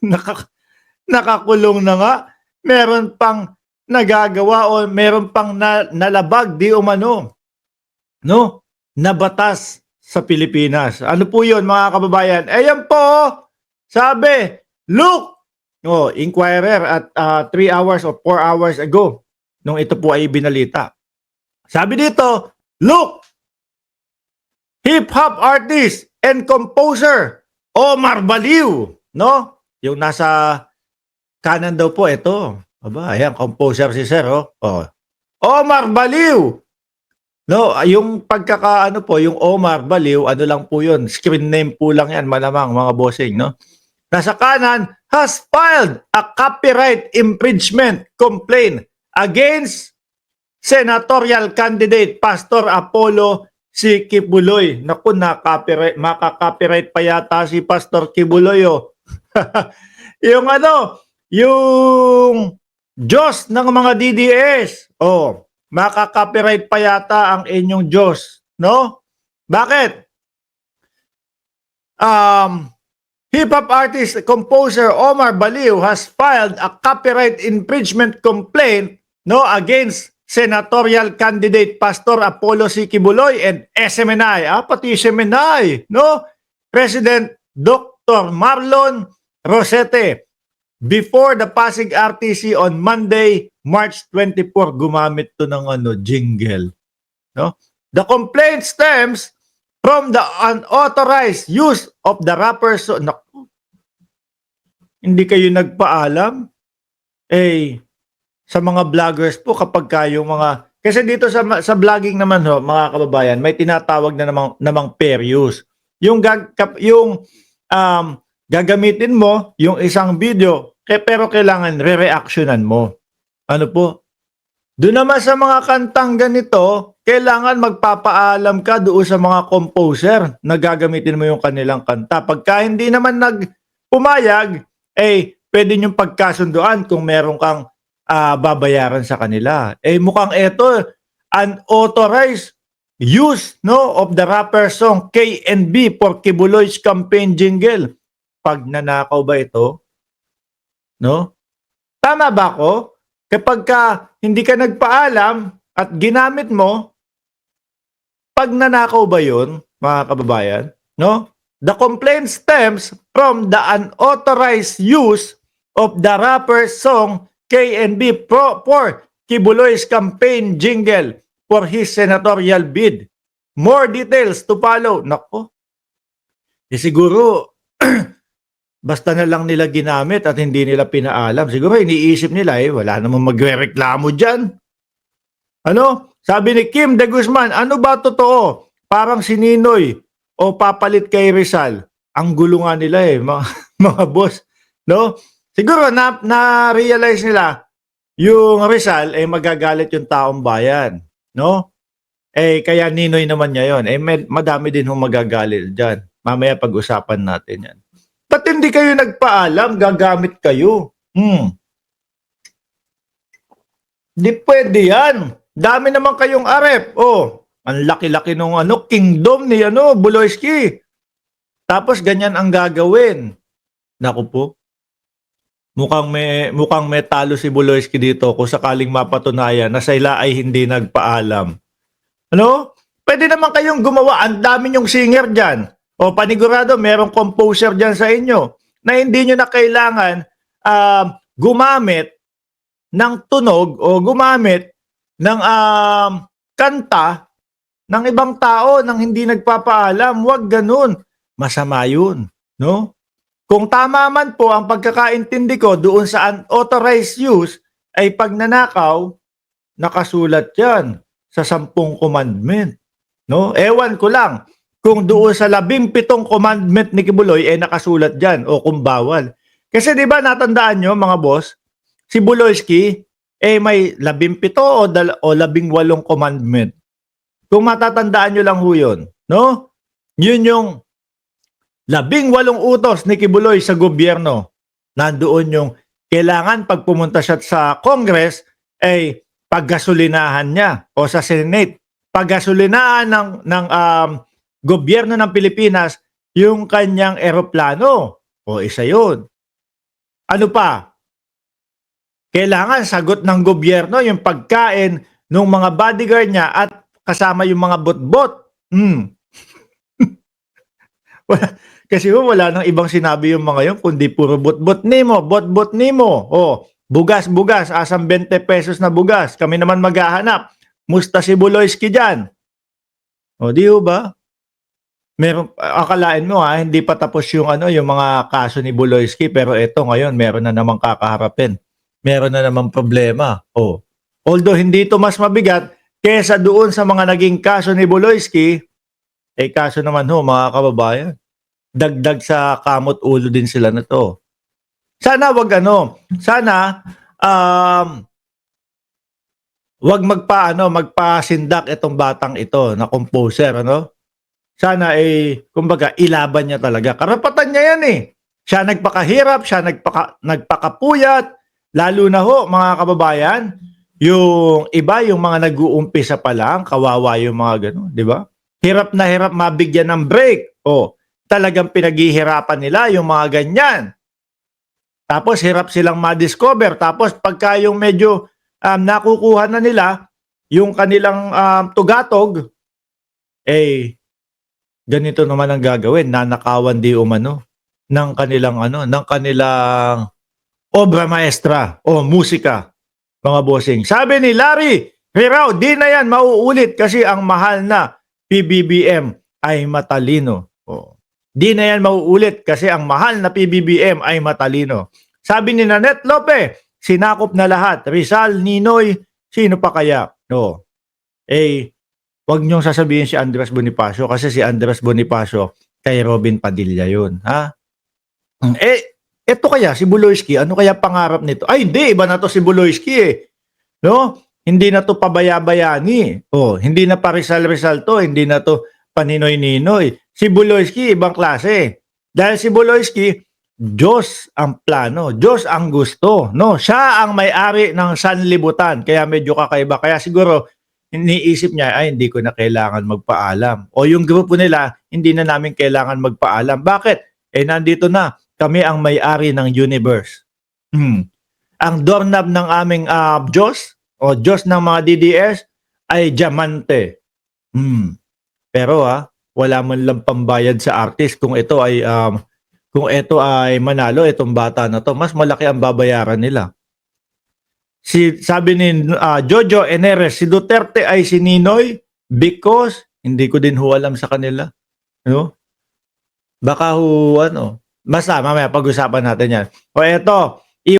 Naka nakakulong na nga, meron pang nagagawa o meron pang nalabag di umano, no, na batas sa Pilipinas. Ano po 'yun mga kababayan? Eh yan po, sabi, look, oh, Inquirer at 3 hours or 4 hours ago nung ito po ay binalita. Sabi dito, look, hip-hop artist and composer Omar Baliw, no? Yung nasa kanan daw po ito. Aba, ayan, composer si Sir, oh. Oh. Omar Baliw. No, yung pagkakaano po, yung Omar Baliw, ano lang po yun, screen name po lang yan, malamang mga bossing, no? Nasa kanan, has filed a copyright infringement complaint against senatorial candidate Pastor Apollo si Kibuloy. Naku, na-copyright, maka-copyright pa yata si Pastor Kibuloy, oh. Yung ano, yung Diyos ng mga DDS. Oh, maka-copyright pa yata ang inyong Diyos, no? Bakit? Hip-hop artist, composer Omar Baliw has filed a copyright infringement complaint, no, against senatorial candidate Pastor Apollo C. Kibuloy and SMNI. Pati SMNI, no? President Dr. Marlon Rosete before the Pasig RTC on Monday, March 24. Gumamit to ng jingle, no? The complaint stems from the unauthorized use of the rapper. So, naku, hindi kayo nagpaalam? Eh, sa mga vloggers po kapag kayo mga... Kasi dito sa vlogging naman ho, mga kababayan, may tinatawag na namang fair use. Yung gagamitin mo yung isang video, pero kailangan re-reactionan mo. Ano po? Doon naman sa mga kantang ganito, kailangan magpapaalam ka doon sa mga composer na gagamitin mo yung kanilang kanta. Pagka hindi naman pumayag, pwede niyong pagkasunduan kung meron kang babayaran sa kanila. Mukhang ito, unauthorized use, no, of the rapper song KNB for Kibuloy's campaign jingle. Pag nanakaw ba ito? No? Tama ba ako? Kapag hindi ka nagpaalam at ginamit mo, pag nanakaw ba yun, mga kababayan? No? The complaint stems from the unauthorized use of the rapper's song KNB for Kibuloy's campaign jingle for his senatorial bid. More details to follow. Nako. Siguro, basta na lang nila ginamit at hindi nila pinaalam. Siguro iniisip nila wala namang magrereklamo dyan. Ano? Sabi ni Kim De Guzman, ano ba totoo? Parang si Ninoy o papalit kay Rizal. Ang gulo nga nila mga boss. No? Siguro na-realize nila yung Rizal magagalit yung taong bayan. No? Kaya Ninoy naman niya yun. Madami din hong magagalit dyan. Mamaya pag-usapan natin yan. Ba't hindi kayo nagpaalam? Gagamit kayo. Di pwede yan. Dami naman kayong arep. Ang laki-laki nung kingdom ni Buloyski. Tapos ganyan ang gagawin. Naku po. Mukhang may talo si Buloyski dito kung sakaling mapatunayan na sila ay hindi nagpaalam. Ano? Pwede naman kayong gumawa. Ang dami nyong singer dyan. Panigurado, merong composer dyan sa inyo na hindi nyo na kailangan gumamit ng tunog o gumamit ng kanta ng ibang tao nang hindi nagpapaalam. Huwag ganun. Masama yun. No? Kung tama man po ang pagkakaintindi ko doon sa unauthorized use ay pagnanakaw, nakasulat yan sa 10 commandment. No? Ewan ko lang kung doon sa 17 commandment ni Kibuloy nakasulat dyan o kung bawal. Kasi di ba natandaan nyo mga boss, si Buloyski may 17 o 18 commandment. Kung matatandaan nyo lang ho yun, no? Yun yung 18 utos ni Kibuloy sa gobyerno. Nandoon yung kailangan pag pumunta siya sa Congress paggasolinahan niya o sa Senate. Paggasolinahan ng gobyerno ng Pilipinas yung kanyang eroplano. Isa yun. Ano pa? Kailangan sagot ng gobyerno yung pagkain ng mga bodyguard niya at kasama yung mga bot-bot. Kasi wala nang ibang sinabi yung mga yun kundi puro bot-bot nimo, bot-bot nimo. Oh, bugas-bugas, asang 20 pesos na bugas. Kami naman maghahanap. Musta si Buloyski dyan? O, di ba? Meron, akalain mo hindi pa tapos yung yung mga kaso ni Buloyski, pero eto ngayon meron na namang kakaharapin. Meron na namang problema. Oh. Although hindi ito mas mabigat kesa doon sa mga naging kaso ni Buloyski, kaso naman mga kababayan, dagdag sa kamot ulo din sila na to. Sana sana wag magpasindak itong batang ito na composer, Sana kumbaga ilaban niya talaga. Karapatan niya yan Siya nagpakahirap, siya nagpakapuyat, lalo na mga kababayan, yung iba, yung mga nag-uumpisa pa lang, kawawa yung mga gano'n, di ba? Hirap na hirap mabigyan ng break. Talagang pinaghihirapan nila yung mga ganyan. Tapos hirap silang ma-discover. Tapos pagka yung medyo nakukuha na nila yung kanilang tugatog, ganito naman ang gagawin, nanakawan di umano ng kanilang obra maestra o musika, mga bossing. Sabi ni Larry Herao, di na yan mauulit kasi ang mahal na PBBM ay matalino. Di na yan mauulit kasi ang mahal na PBBM ay matalino. Sabi ni Nanette Lope, sinakop na lahat. Rizal, Ninoy, sino pa kaya? Wag niyong sasabihin si Andres Bonifacio kasi si Andres Bonifacio kay Robin Padilla yun. Eto kaya si Buloyski, ano kaya pangarap nito? Ay, hindi, iba na to si Buloyski No? Hindi na to pabaya-bayani. Hindi na pa Rizal to, hindi na to paninoy-ninoy. Si Buloyski, ibang klase. Dahil si Buloyski, Diyos ang plano, Diyos ang gusto. No? Siya ang may-ari ng sanlibutan. Kaya medyo kakaiba. Kaya siguro, iniisip niya, hindi ko na kailangan magpaalam. O yung grupo nila, hindi na namin kailangan magpaalam. Bakit? Nandito na. Kami ang may-ari ng universe. Ang doorknob ng aming Diyos, o Diyos ng mga DDS, ay diamante. Pero wala man lang pambayad sa artist kung ito ay manalo, itong bata na to, mas malaki ang babayaran nila. Sabi ni Jojo Eneres, si Duterte ay si Ninoy because hindi ko din alam sa kanila. Baka basta mamaya pag-usapan natin yan. Eto,